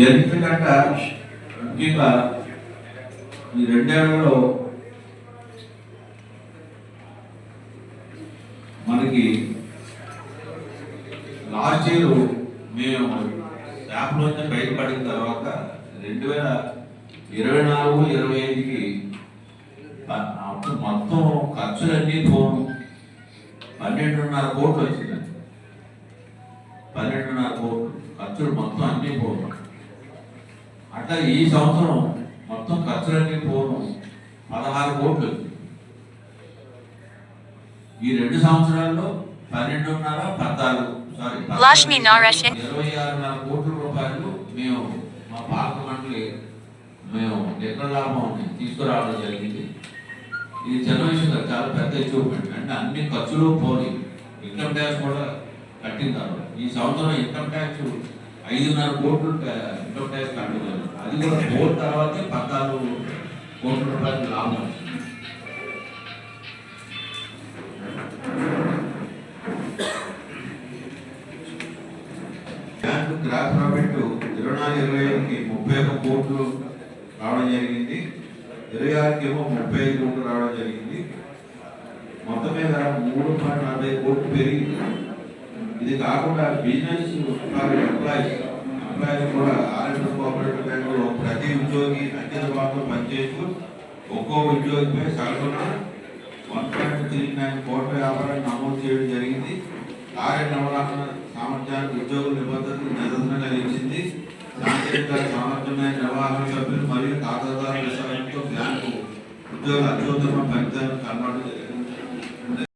ఎందుకంటే ముఖ్యంగా ఈ 2 ఏళ్లలో మనకి లాస్ట్ ఇయర్ మేము యాప్లోంచి బయటపడిన తర్వాత 2024-25కి మొత్తం ఖర్చులన్నీ పోను 12.5 కోట్లు వచ్చింది. 12.5 కోట్లు ఖర్చులు మొత్తం అన్నీ పోను. అట్లా ఈ సంవత్సరం మొత్తం ఖర్చులన్నీ పోను 16 కోట్లు. ఈ 2 సంవత్సరాల్లో 26.5 కోట్ల రూపాయలు మేము మా పాలక మండలి మేము నికర లాభం తీసుకురావడం జరిగింది. ఇది చిన్న విషయం కాదు, చాలా పెద్ద అచీవ్మెంట్. అంటే అన్ని ఖర్చులు పోయి ఇన్కమ్ ట్యాక్స్ కూడా కట్టిందారు. ఈ సంవత్సరం ఇన్కమ్ ట్యాక్స్ 5.5 కోట్లు ఇన్కమ్ ట్యాక్స్ కట్టిందారు. అది కూడా పోయిన తర్వాతే 14 కోట్ల రూపాయలు లాభం వచ్చింది. బ్యాంకు గ్రాస్ ప్రాఫిట్ 24-25కి 31 కోట్లు రావడం జరిగింది. 26కి ఏమో 35 కోట్లు రావడం జరిగింది. మొత్తం మీద 3.40 కోట్లు పెరిగింది. ఇది కాకుండా బిజినెస్ ఎంప్లాయీస్ కూడా ఆర్ఎండ్బి కోఆపరేటివ్ బ్యాంకులో ప్రతి ఉద్యోగి అంకిత భాగంలో పనిచేస్తూ ఒక్కో ఉద్యోగిపై సగటున 1.39 కోట్ల వ్యాపారాన్ని నమోదు చేయడం జరిగింది. ఆర్ఎన్ అవగాహన సామర్థ్యానికి ఉద్యోగుల నిబద్ధతకు నిబంధనగా ఇచ్చింది. సాంకేతిక సామర్థ్యమైన నిర్వహణ సభ్యులు మరియు ఖాతాదారుల విషయంతో బ్యాంకు ఉద్యోగుల అత్యుత్తమ ఫలితాలను